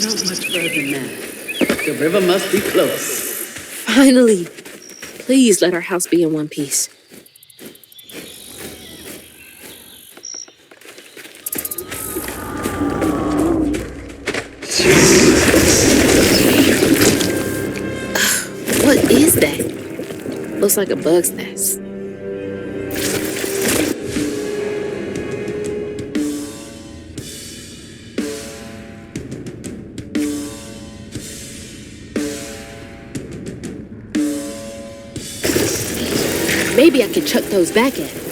Not much further than that. The river must be close. Finally. Please let our house be in one piece. What is that? Looks like a bug's nest. Maybe I can chuck those back at him.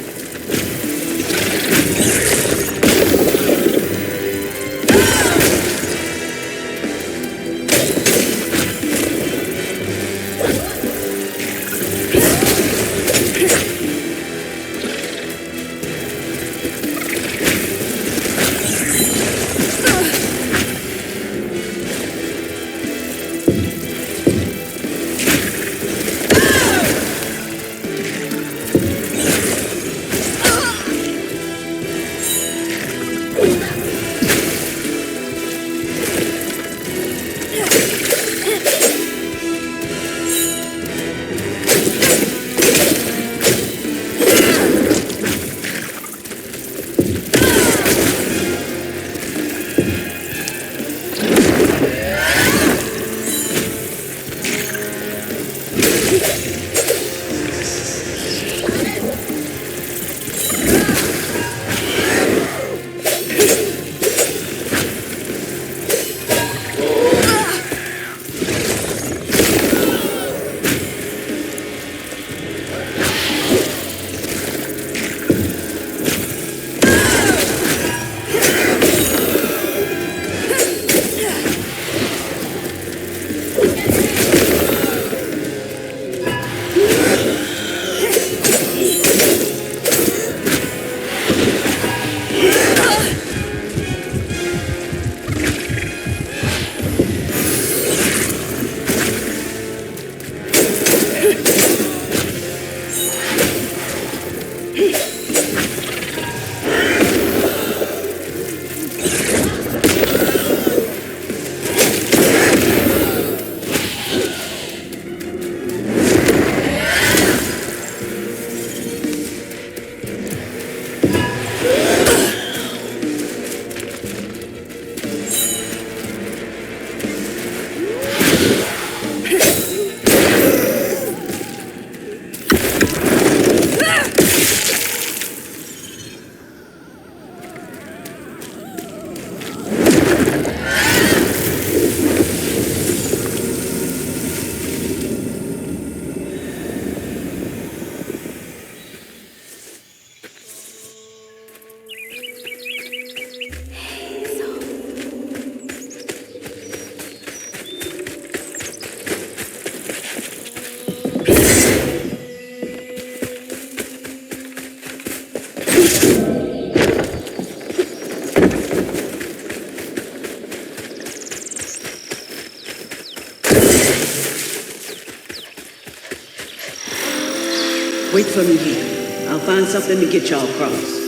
Wait for me here. I'll find something to get y'all across.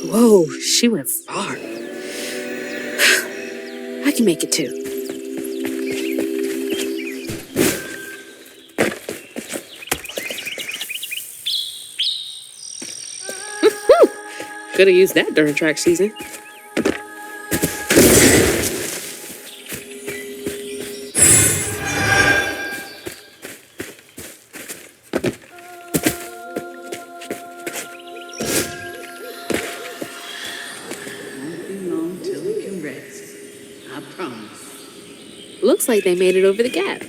Whoa, she went far. I can make it too. Could have used that during track season. Looks like they made it over the gap.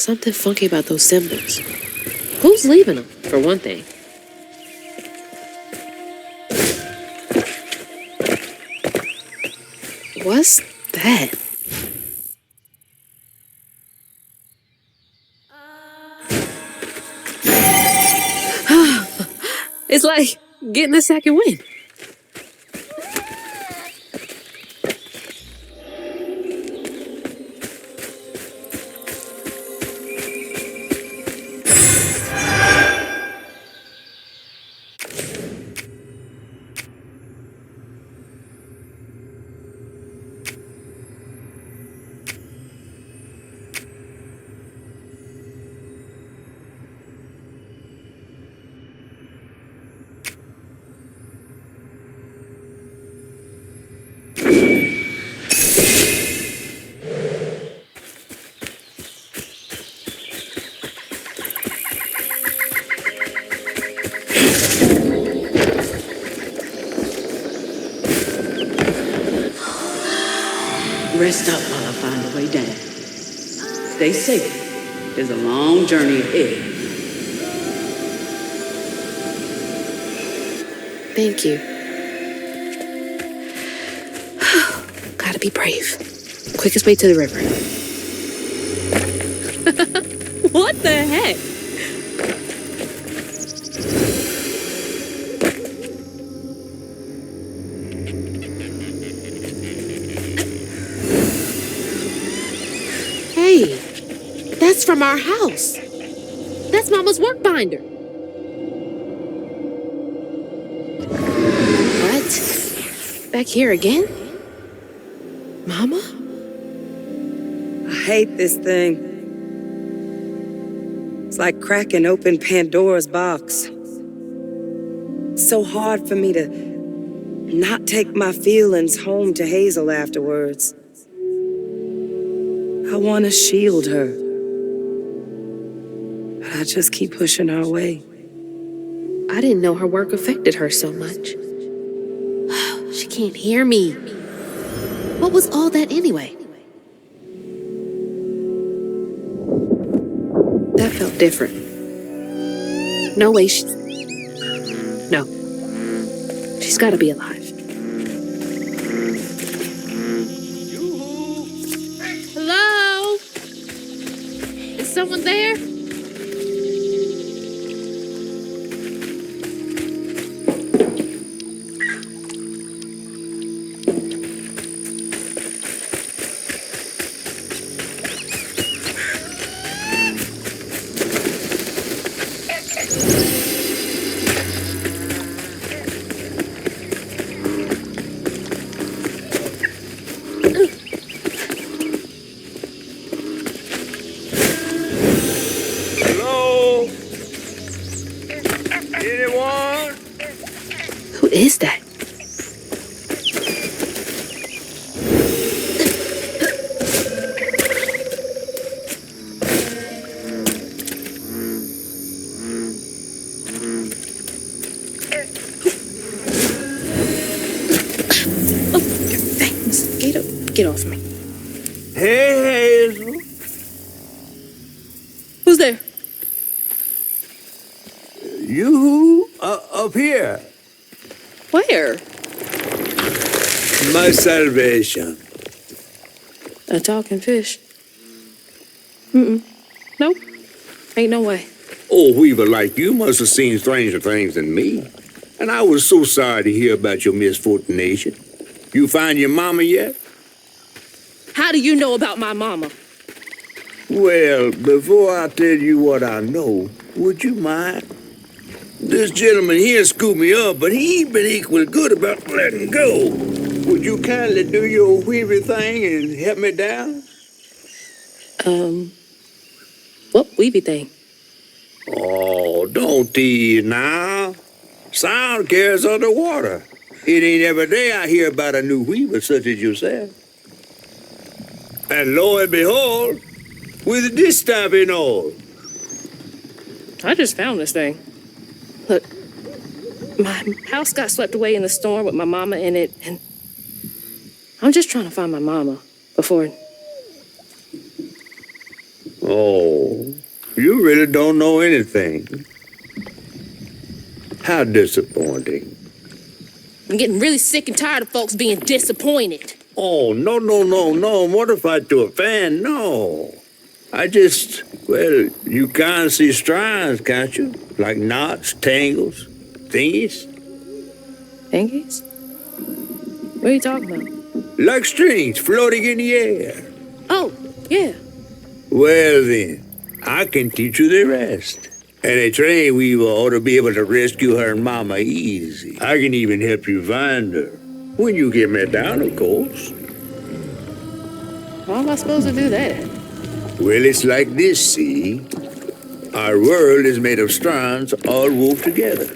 Something funky about those symbols. Who's leaving them, for one thing? What's that? It's like getting a second wind. Rest up while I find a way down. Stay safe. There's a long journey ahead. Thank you. Gotta be brave. Quickest way to the river. What the heck? Hey, that's from our house. That's Mama's work binder. What? Back here again? Mama? I hate this thing. It's like cracking open Pandora's box. It's so hard for me to not take my feelings home to Hazel afterwards. I want to shield her. But I just keep pushing her away. I didn't know her work affected her so much. She can't hear me. What was all that anyway? That felt different. No way No. She's gotta be alive. Hello? Is someone there? Who is that? Oh, thanks. Get off me. Hey, Hazel. Who's there? You up here. Where? My salvation. A talking fish. Nope. Ain't no way. Oh, Weaver, like you must have seen stranger things than me. And I was so sorry to hear about your misfortunation. You find your mama yet? How do you know about my mama? Well, before I tell you what I know, would you mind? This gentleman here scooped me up, but he ain't been equally good about letting go. Would you kindly do your Weaver thing and help me down? What weavy thing? Oh, don't tease now. Sound carries underwater. It ain't every day I hear about a new weaver such as yourself. And lo and behold, with this type and all. I just found this thing. Look, my house got swept away in the storm with my mama in it, and I'm just trying to find my mama before... Oh, you really don't know anything. How disappointing. I'm getting really sick and tired of folks being disappointed. Oh, no. Mortified to a fan, no. You can't see strands, can't you? Like knots, tangles, thingies. Thingies? What are you talking about? Like strings floating in the air. Oh, yeah. Well then, I can teach you the rest. And a train weaver ought to be able to rescue her mama easy. I can even help you find her. When you get me down, of course. How am I supposed to do that? Well, it's like this, see? Our world is made of strands all wove together.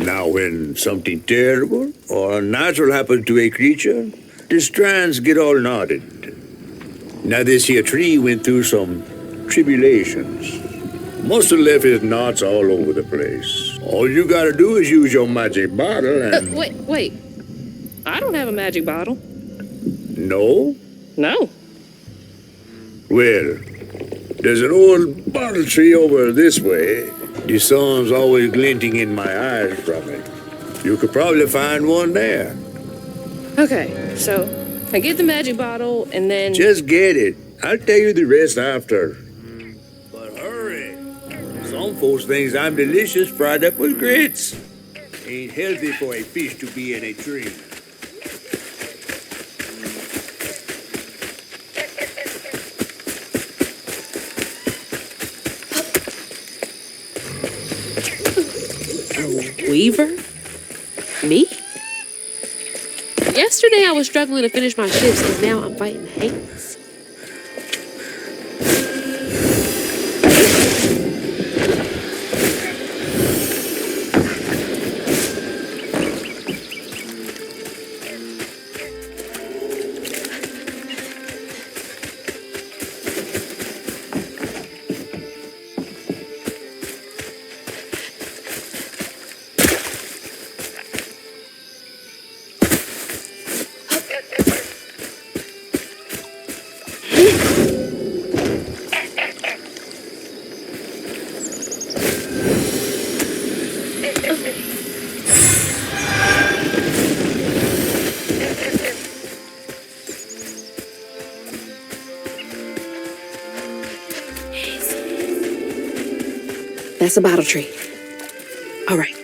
Now, when something terrible or unnatural happens to a creature, the strands get all knotted. Now, this here tree went through some tribulations. Must have left his knots all over the place. All you gotta do is use your magic bottle and... Wait. I don't have a magic bottle. No? No. Well, there's an old bottle tree over this way. The sun's always glinting in my eyes from it. You could probably find one there. Okay, so I get the magic bottle and then... Just get it. I'll tell you the rest after. But hurry. Some folks think I'm delicious fried up with grits. Ain't healthy for a fish to be in a tree. Weaver? Me? Yesterday I was struggling to finish my shifts and now I'm fighting Hates. That's a bottle tree. All right.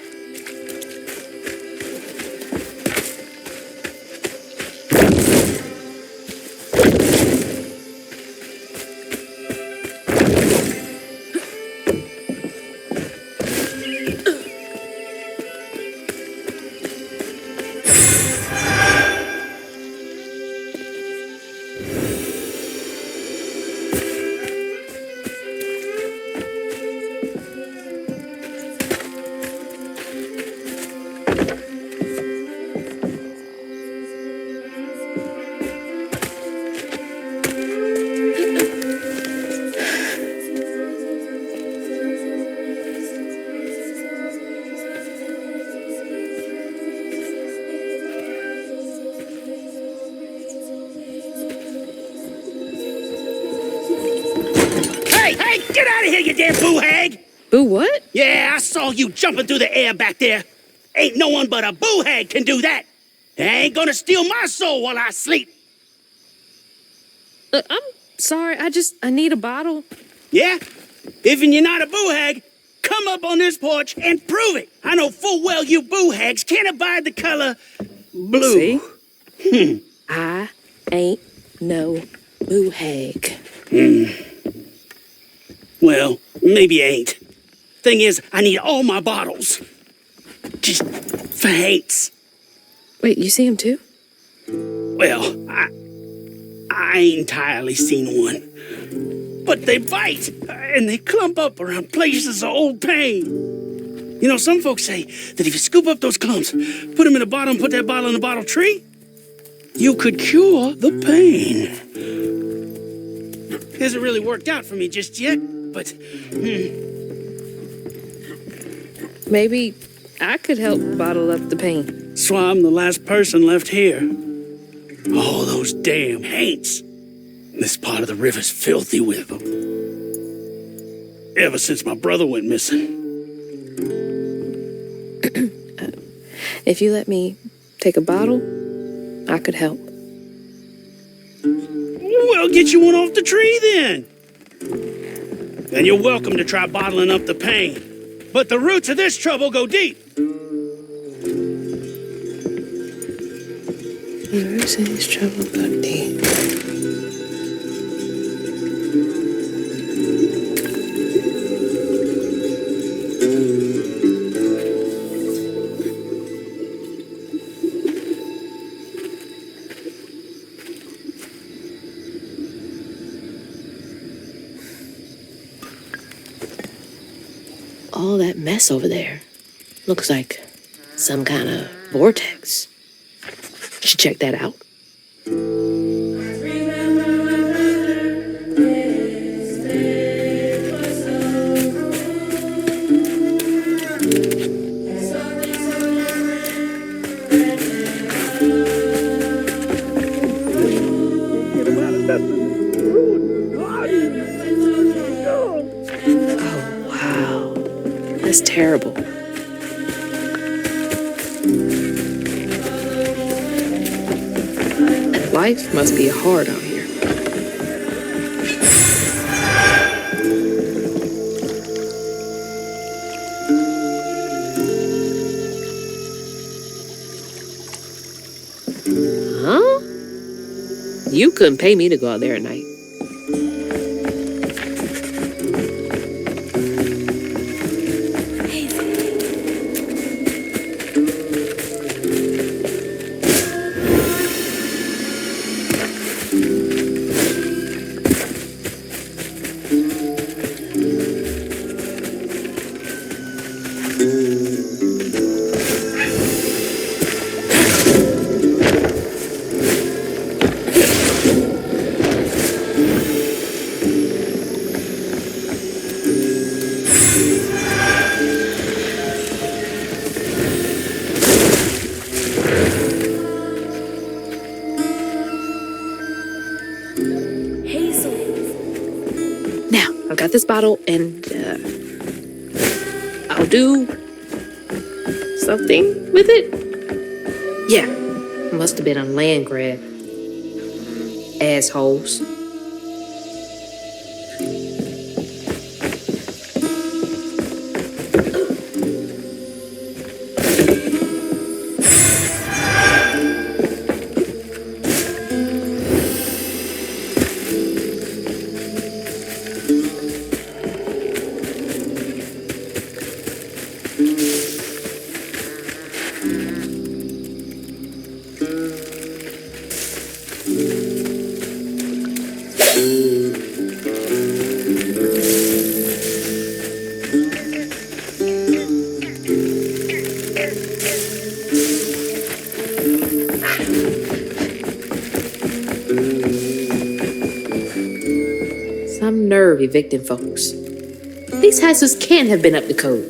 Hey, get out of here, you damn boo-hag! Boo what? Yeah, I saw you jumping through the air back there. Ain't no one but a boo-hag can do that. They ain't gonna steal my soul while I sleep. I'm sorry, I need a bottle. Yeah? If you're not a boo-hag, come up on this porch and prove it. I know full well you boo-hags can't abide the color blue. See? I ain't no boo-hag. Well, maybe you ain't. Thing is, I need all my bottles. Just for hates. Wait, you see him too? Well, I ain't entirely seen one. But they bite, and they clump up around places of old pain. You know, some folks say that if you scoop up those clumps, put them in a bottle and put that bottle in a bottle tree, you could cure the pain. Hasn't really worked out for me just yet, but... Maybe I could help bottle up the pain. That's why I'm the last person left here. Oh, those damn haints. This part of the river's filthy with them. ever since my brother went missing. If you let me take a bottle, I could help. We'll get you one off the tree then. And you're welcome to try bottling up the pain. But the roots of this trouble go deep. The roots of this trouble go deep. All that mess over there looks like some kind of vortex. Should check that out. Oh, wow. That's terrible. Life must be hard out here. Huh? You couldn't pay me to go out there at night. I've got this bottle, and I'll do something with it. Yeah, must have been a land grab. Assholes. Some nerve evicting folks. These houses can't have been up to code.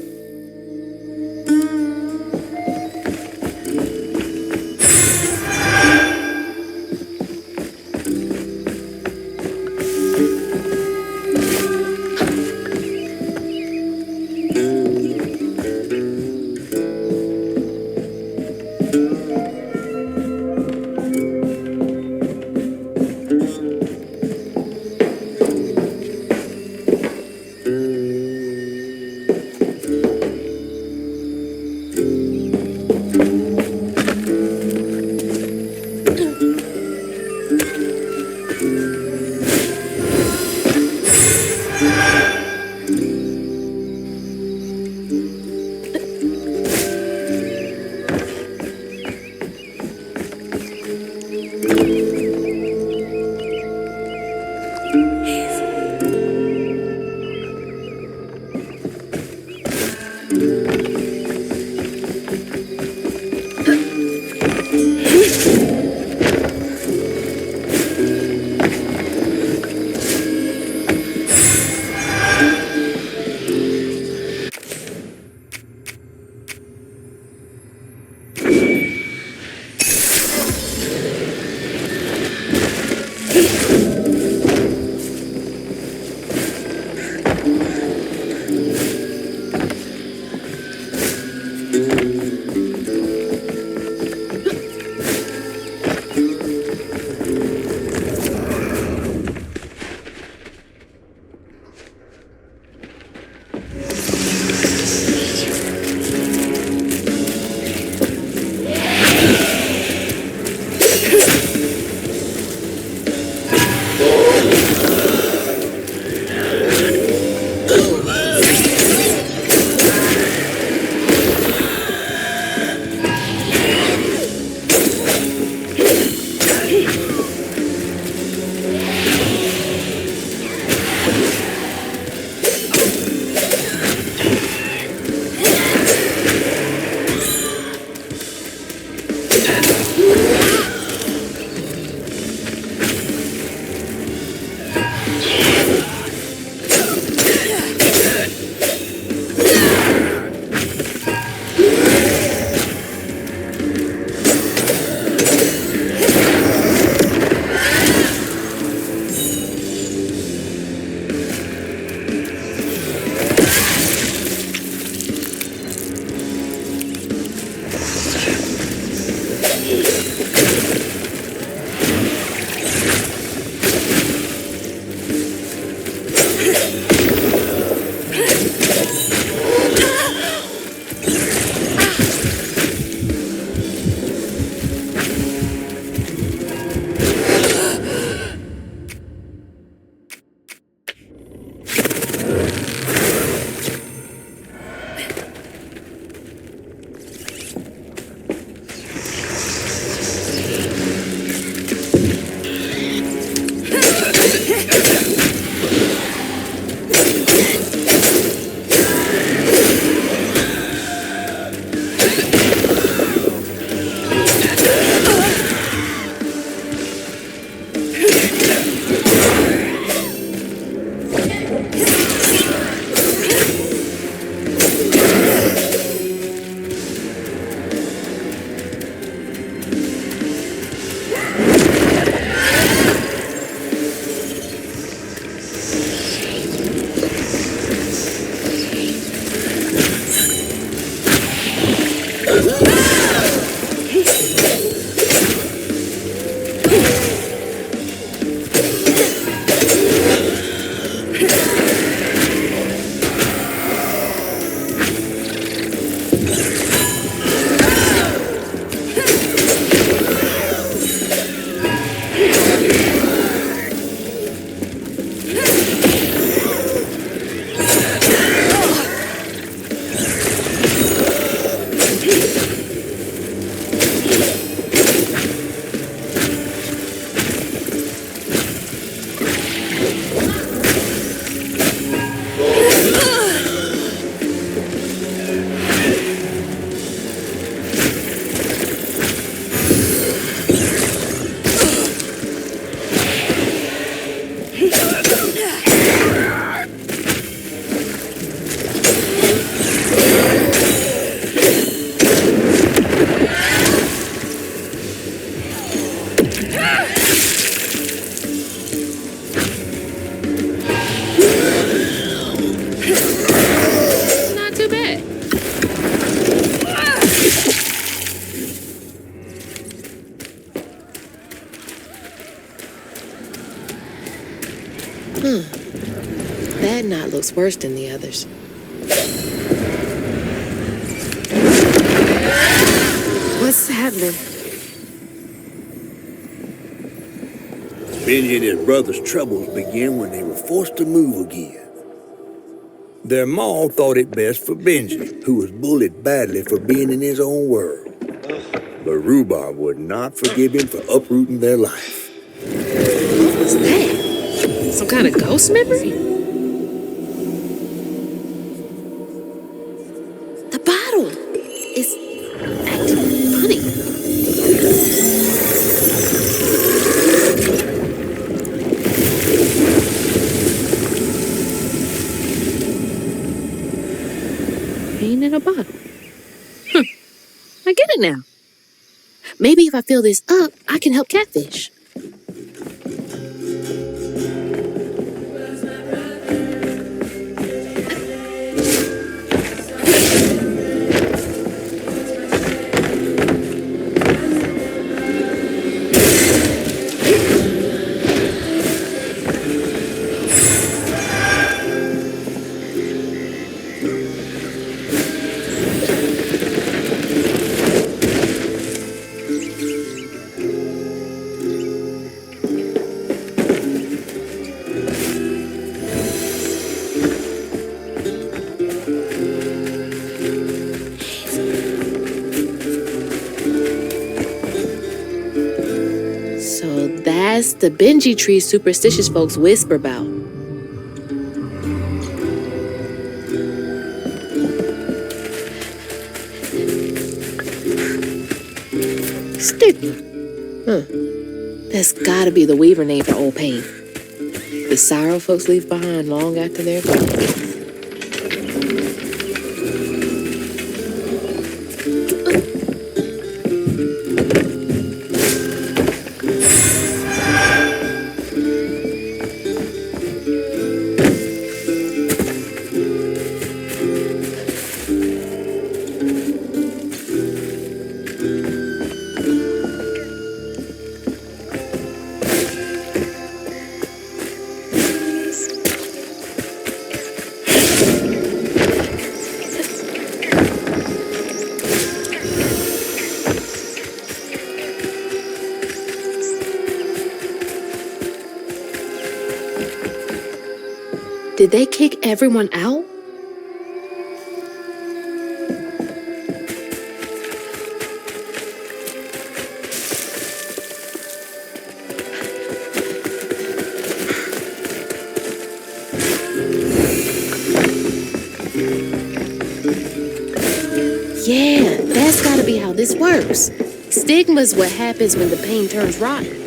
That knot looks worse than the others. What's happening? Benji and his brother's troubles began when they were forced to move again. Their ma thought it best for Benji, who was bullied badly for being in his own world. But Rhubarb would not forgive him for uprooting their life. What was that? Some kind of ghost memory? The bottle is acting funny. Ain't in a bottle. I get it now. Maybe if I fill this up, I can help Catfish. That's the Benji tree superstitious folks whisper about. Stigma. Huh. That's gotta be the Weaver name for old pain. The sorrow folks leave behind long after they're gone. Did they kick everyone out? Yeah, that's gotta be how this works. Stigma's what happens when the pain turns rotten.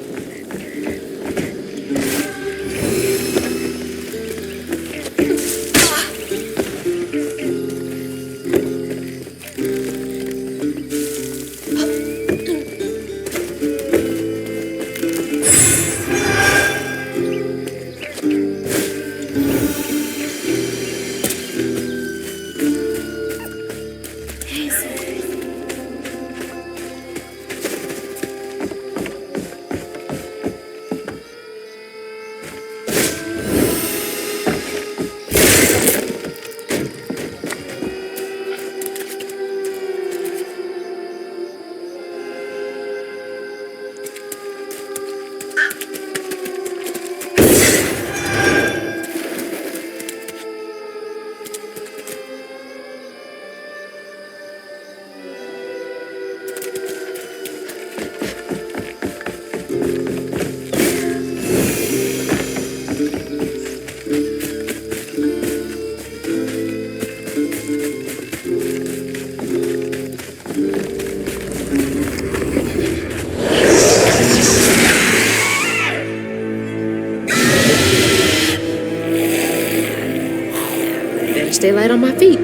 Stay light on my feet.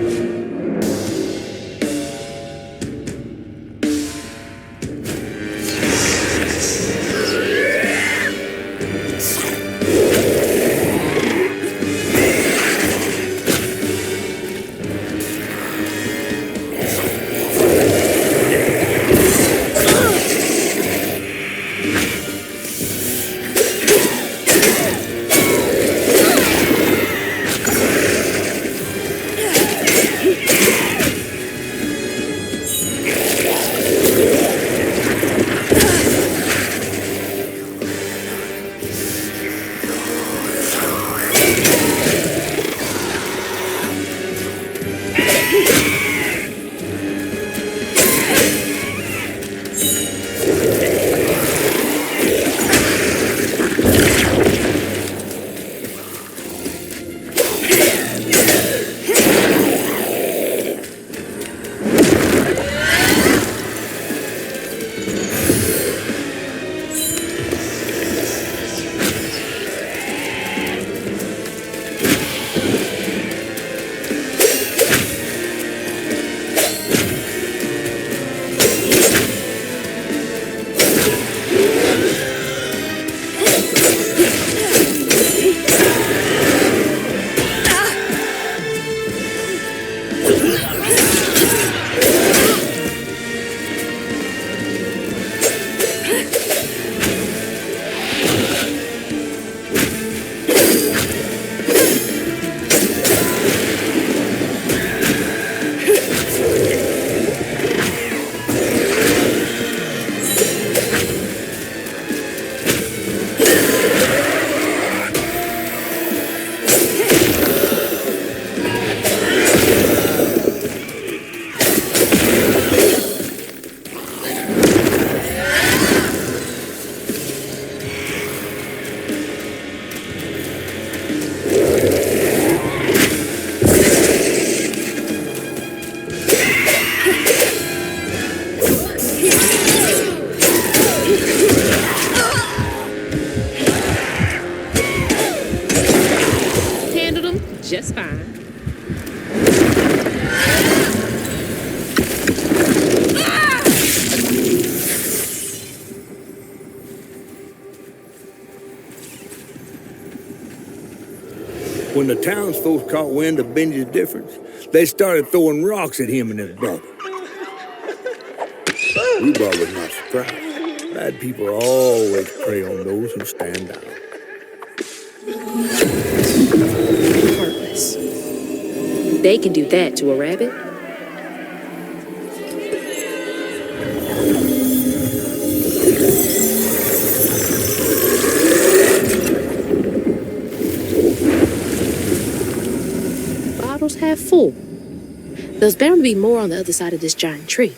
When the townsfolk caught wind of Benji's difference, they started throwing rocks at him and his brother. Rhubarb was not surprised. Bad people always prey on those who stand out. Heartless. They can do that to a rabbit. Bottles half full. There's bound to be more on the other side of this giant tree.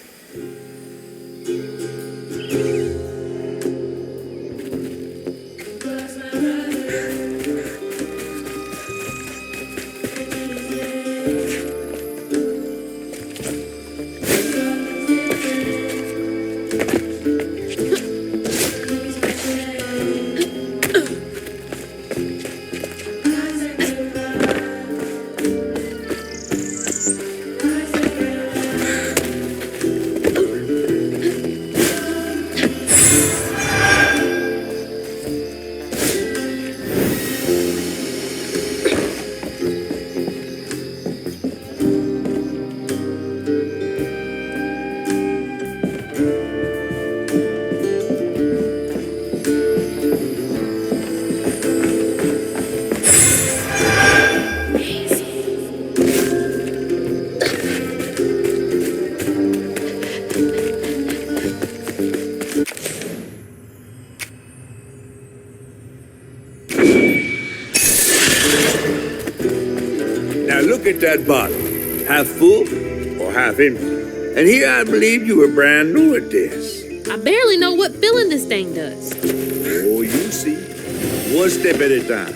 Look at that bottle, half full or half empty. And here I believe you were brand new at this. I barely know what filling this thing does. Oh, you see. One step at a time.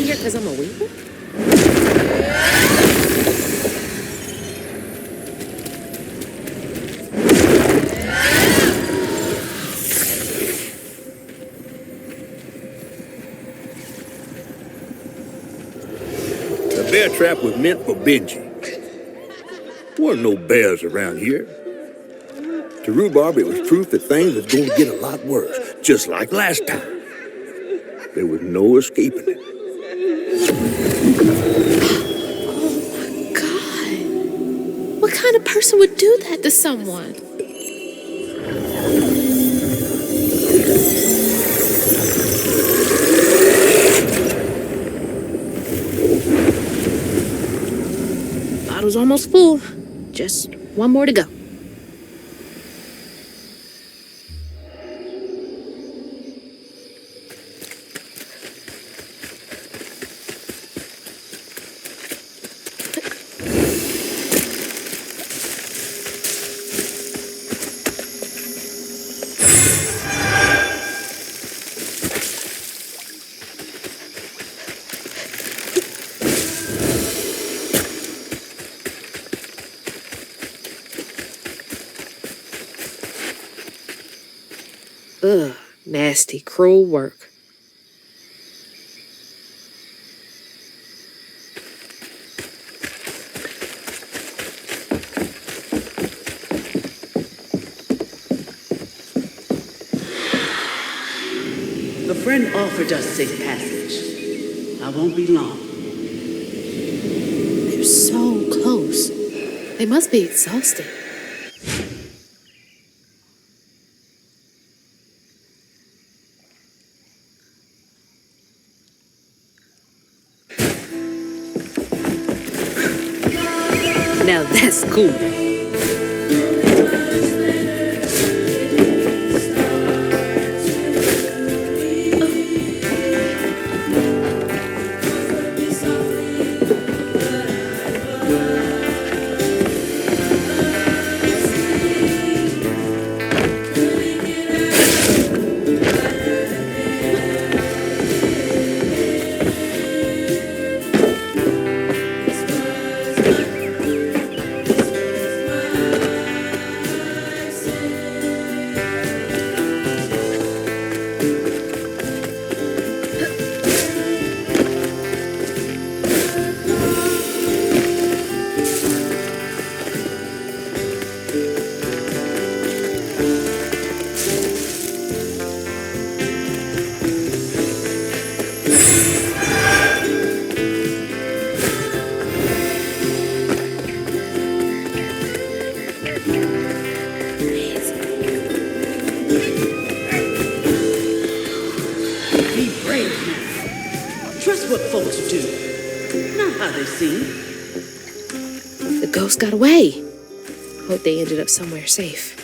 Because I'm a weaver? The bear trap was meant for Benji. There weren't no bears around here. To Rhubarb, it was proof that things was going to get a lot worse, just like last time. There was no escaping it. Oh my God. What kind of person would do that to someone? Bottle's almost full. Just one more to go. Ugh, nasty, cruel work. A friend offered us safe passage. I won't be long. They're so close. They must be exhausted. Now that's cool. The ghost got away. Hope they ended up somewhere safe.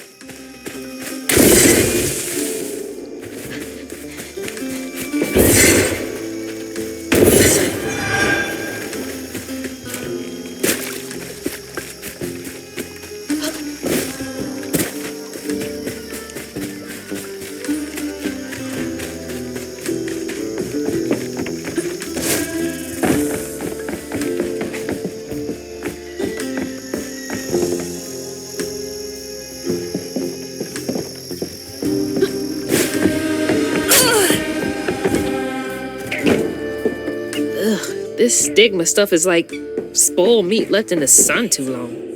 This stigma stuff is like spoiled meat left in the sun too long.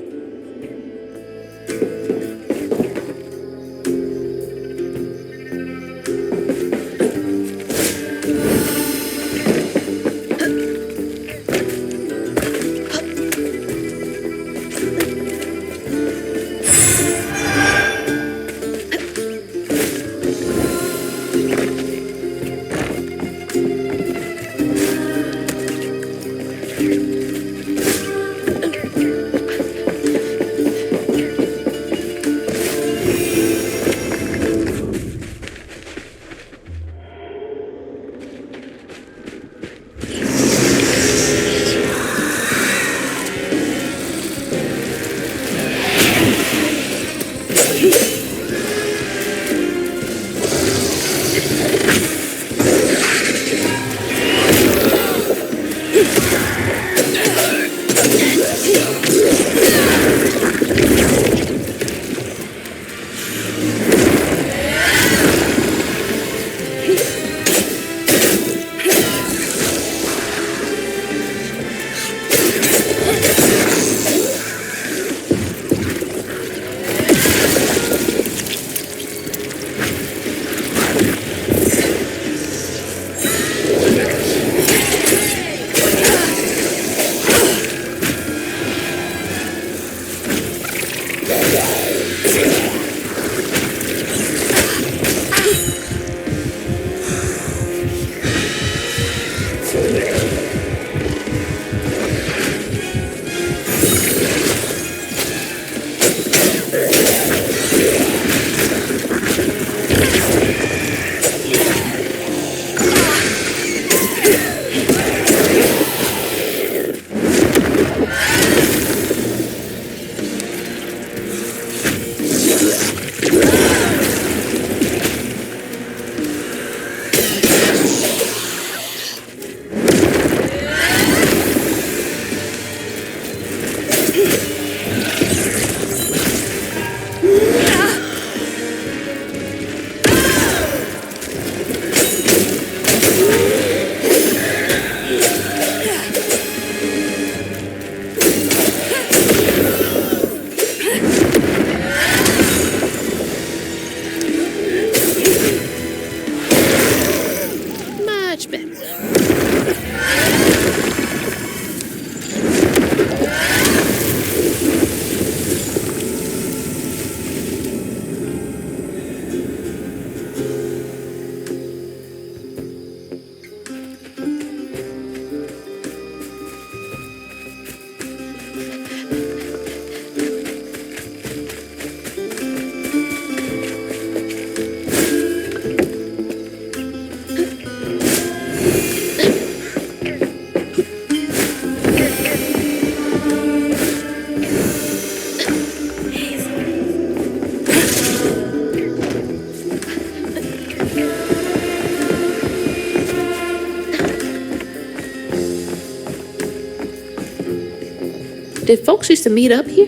Did folks used to meet up here?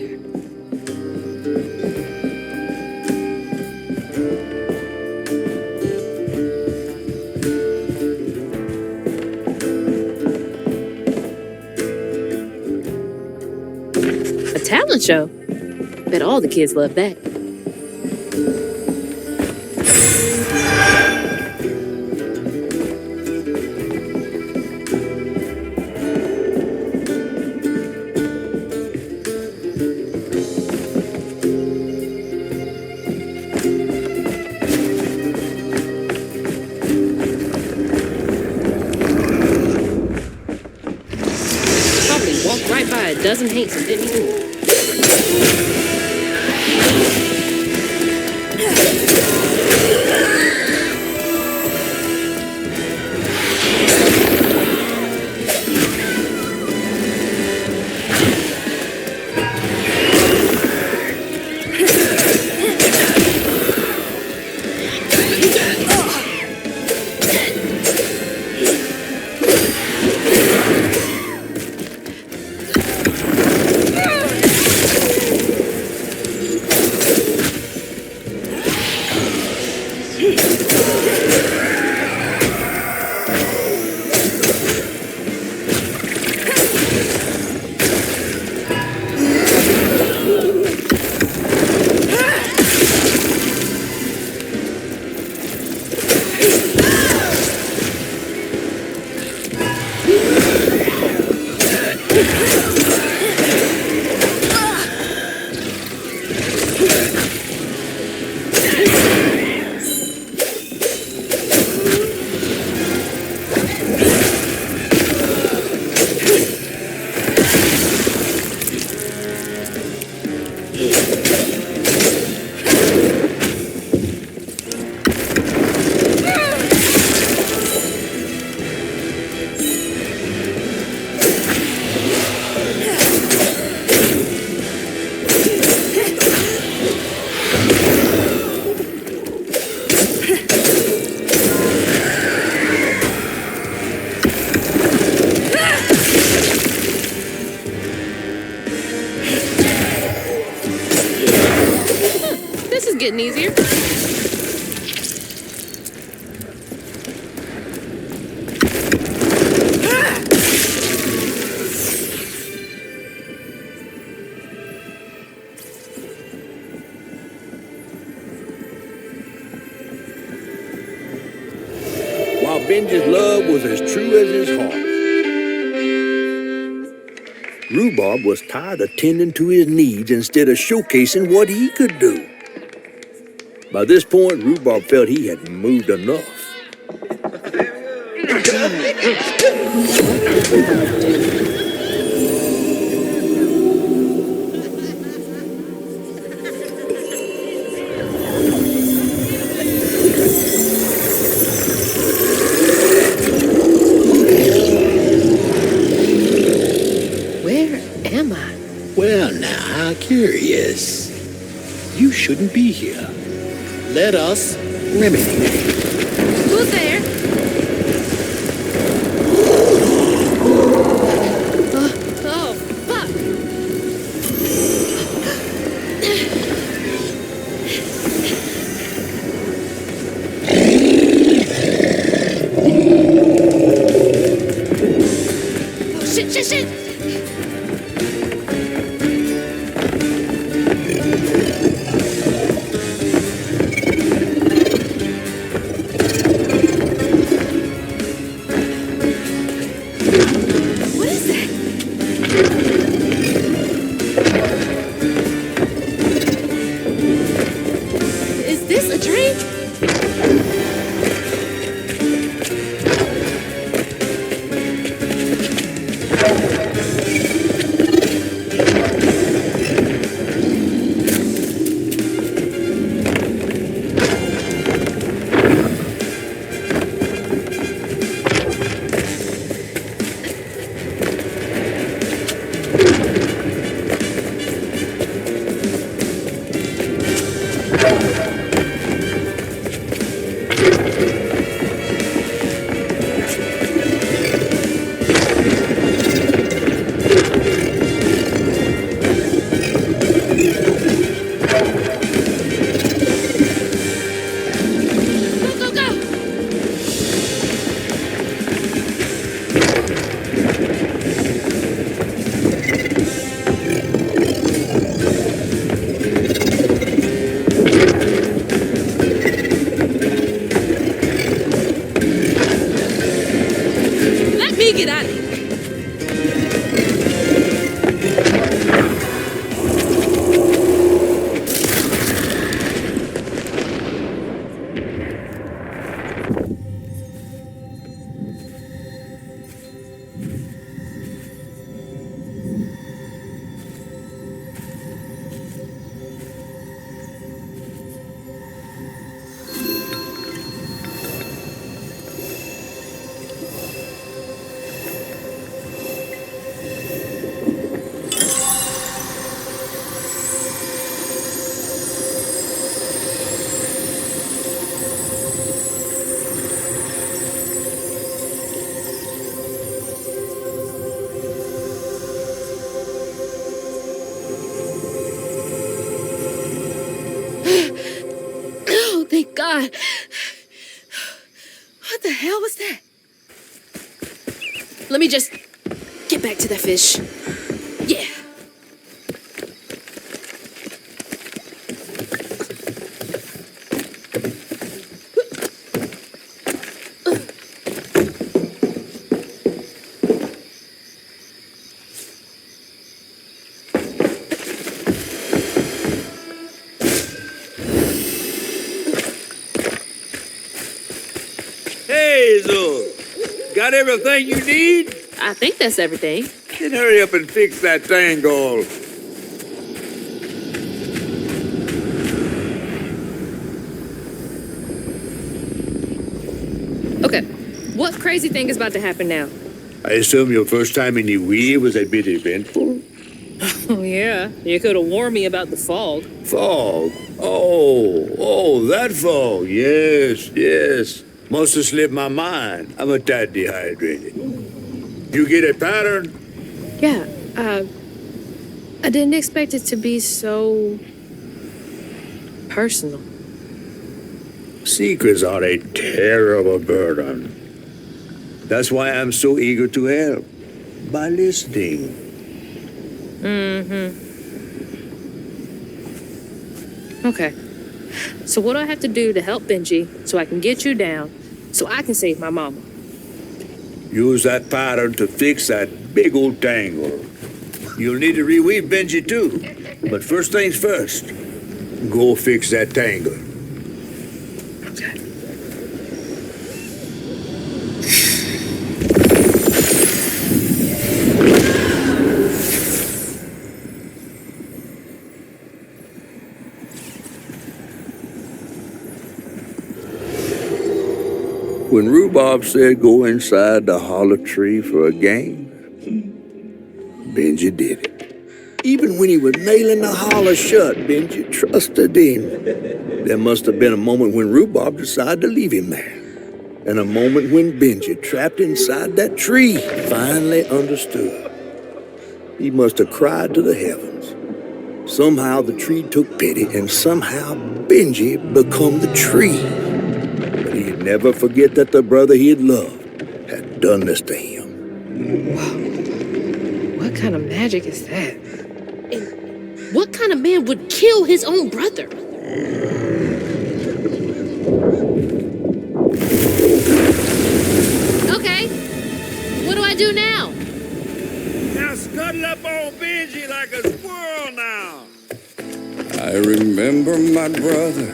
A talent show? Bet all the kids love that. Right by a dozen Hates and didn't even... Getting easier. While Benji's love was as true as his heart, Rhubarb was tired of tending to his needs instead of showcasing what he could do. By this point, Rhubarb felt he had moved enough. Where am I? Well, now, how curious. You shouldn't be here. Let us remedy. Who's there? Oh, fuck. Oh, shit. God. What the hell was that? Let me just get back to that fish. Yeah. Hazel, got everything you need? I think that's everything. Then hurry up and fix that tangle. Okay, what crazy thing is about to happen now? I assume your first time in the Wii was a bit eventful? Oh, yeah. You could have warned me about the fog. Fog? Oh, that fog. Yes. Must have slipped my mind. I'm a tad dehydrated. You get a pattern? Yeah, I didn't expect it to be so personal. Secrets are a terrible burden. That's why I'm so eager to help. By listening. Okay. So what do I have to do to help Benji so I can get you down so I can save my mama? Use that pattern to fix that big old tangle. You'll need to reweave Benji too. But first things first, go fix that tangle. Okay. When Rhubarb said go inside the hollow tree for a game, Benji did it. Even when he was nailing the hollow shut, Benji trusted him. There must have been a moment when Rhubarb decided to leave him there. And a moment when Benji, trapped inside that tree, finally understood. He must have cried to the heavens. Somehow the tree took pity, and somehow Benji become the tree. But he'd never forget that the brother he had loved had done this to him. What kind of magic is that? And what kind of man would kill his own brother? Okay, what do I do now? Now scuttle up on Benji like a squirrel now. I remember my brother.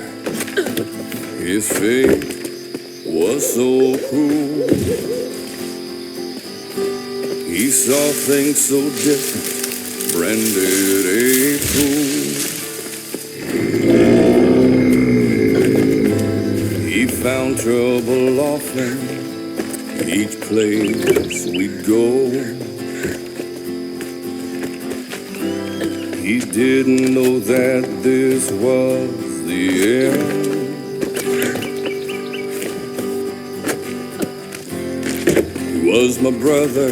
His fate was so cruel. He saw things so different, branded a fool. He found trouble often, each place we'd go. He didn't know that this was the end. He was my brother,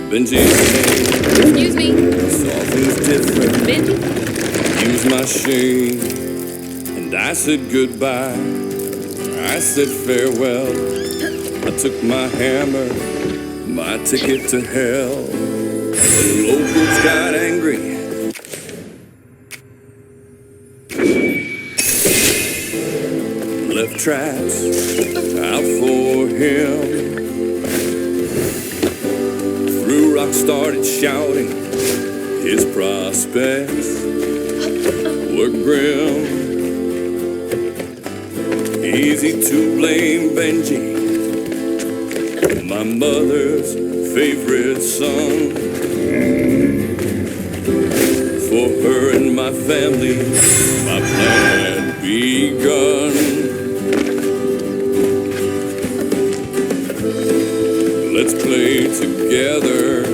Benji's name. Excuse me? Saw things different. Benji? He was my shame. And I said goodbye. I said farewell. I took my hammer, my ticket to hell. The locals got angry. Left traps out for him. Threw rocks, started shouting. His prospects were grim. Easy to blame Benji, my mother's favorite son. For her and my family, my plan had begun. Let's play together.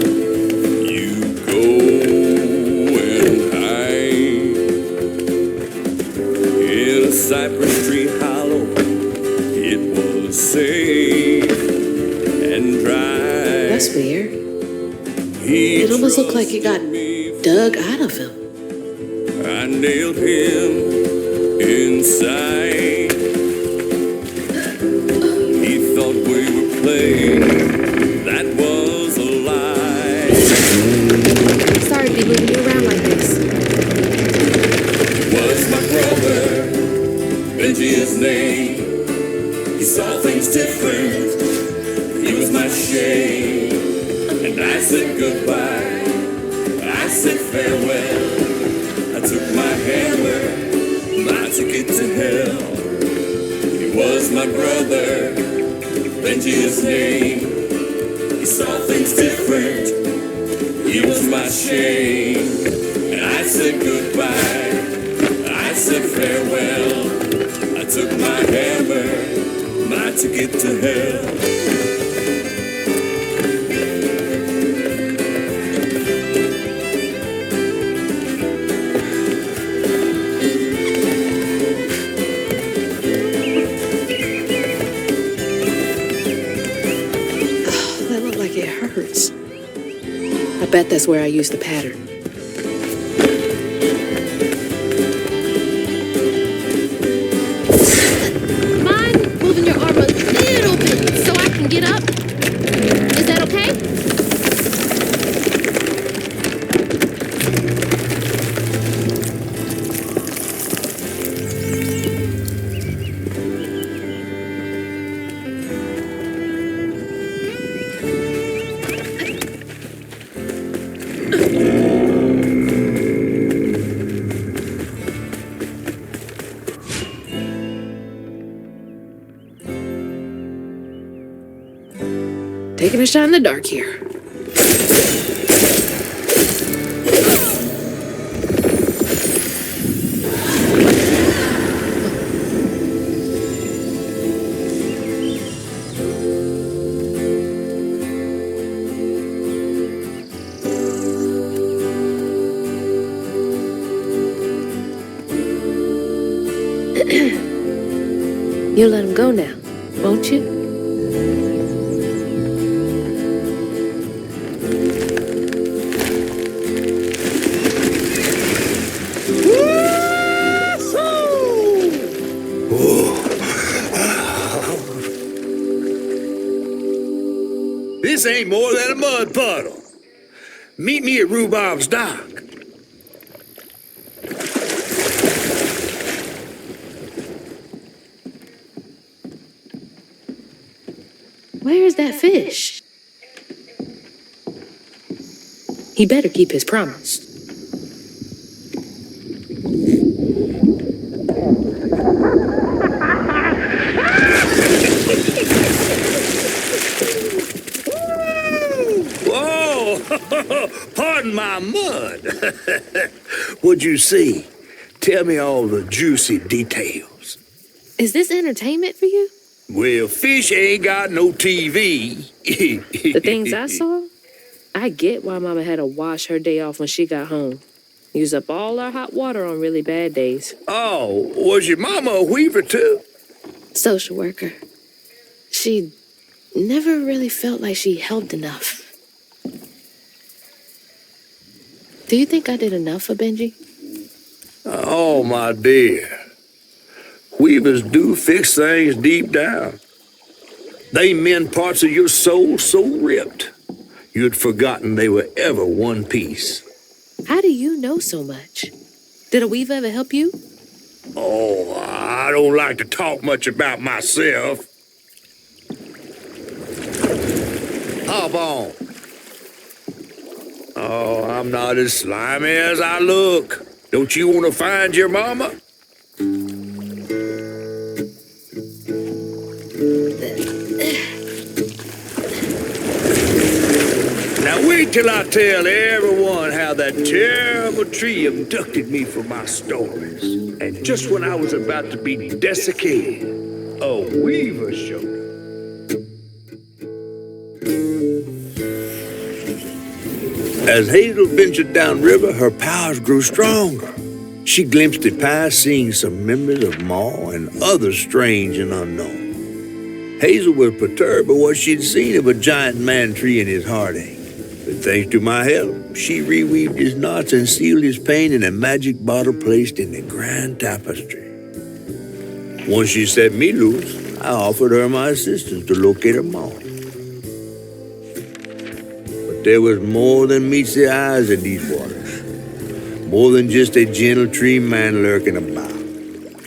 You go and hide in a cypress tree hollow. It was safe and dry. That's weird. He It almost looked like it got trusted me. dug out of him. I nailed him inside. play. That was a lie. Sorry to be moving you around like this. Was my brother, Benji his name. He saw things different. He was my shame. And I said goodbye. I said farewell. I took my hammer, my ticket to hell. He was my brother, Benji his name. He saw things different. He was my shame. And I said goodbye. I said farewell. I took my hammer, my ticket to hell. I bet that's where I used the pattern. Mind moving your arm a little bit so I can get up? Is that okay? Taking a shot in the dark here. You'll let him go now, won't you? This ain't more than a mud puddle. Meet me at Rhubarb's dock. Where's that fish? He better keep his promise. Pardon my mud. What'd you see? Tell me all the juicy details. Is this entertainment for you? Well, fish ain't got no TV. The things I saw? I get why Mama had to wash her day off when she got home. Use up all our hot water on really bad days. Oh, was your mama a weaver too? Social worker. She never really felt like she helped enough. Do you think I did enough for Benji? Oh, my dear. Weavers do fix things deep down. They mend parts of your soul so ripped, you'd forgotten they were ever one piece. How do you know so much? Did a weaver ever help you? Oh, I don't like to talk much about myself. Hop on. Oh, I'm not as slimy as I look. Don't you want to find your mama? Now wait till I tell everyone how that terrible tree abducted me for my stories. And just when I was about to be desiccated, a weaver showed up. As Hazel ventured downriver, her powers grew stronger. She glimpsed it past, seeing some members of Ma and others strange and unknown. Hazel was perturbed by what she'd seen of a giant man tree in his heartache. But thanks to my help, she reweaved his knots and sealed his pain in a magic bottle placed in the grand tapestry. Once she set me loose, I offered her my assistance to locate her Ma. There was more than meets the eyes in these waters. More than just a gentle tree man lurking about.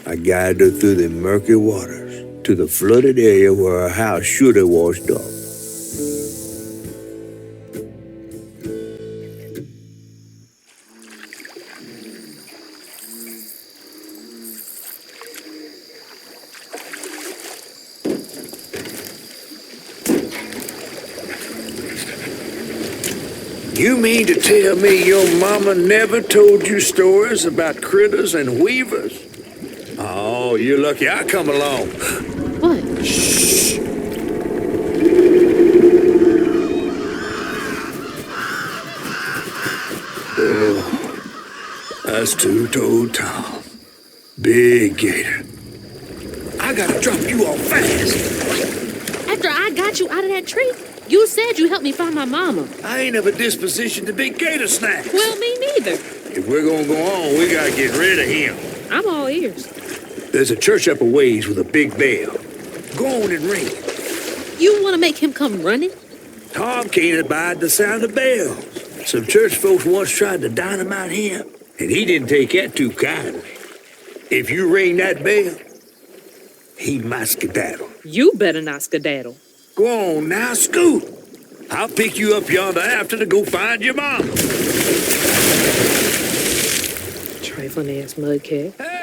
I guided her through the murky waters to the flooded area where her house should have washed up. You mean to tell me your mama never told you stories about critters and weavers? Oh, you're lucky I come along. What? Shh. Oh, that's two-toed Tom. Big gator. I gotta drop you off fast. After I got you out of that tree, you said you helped me find my mama. I ain't of a disposition to be gator snacks. Well, me neither. If we're gonna go on, we gotta get rid of him. I'm all ears. There's a church up a ways with a big bell. Go on and ring it. You want to make him come running? Tom can't abide the sound of bells. Some church folks once tried to dynamite him, and he didn't take that too kindly. If you ring that bell, he might skedaddle. You better not skedaddle. Go on now, scoot. I'll pick you up yonder after to go find your mom. Trifling ass mudcat. Hey!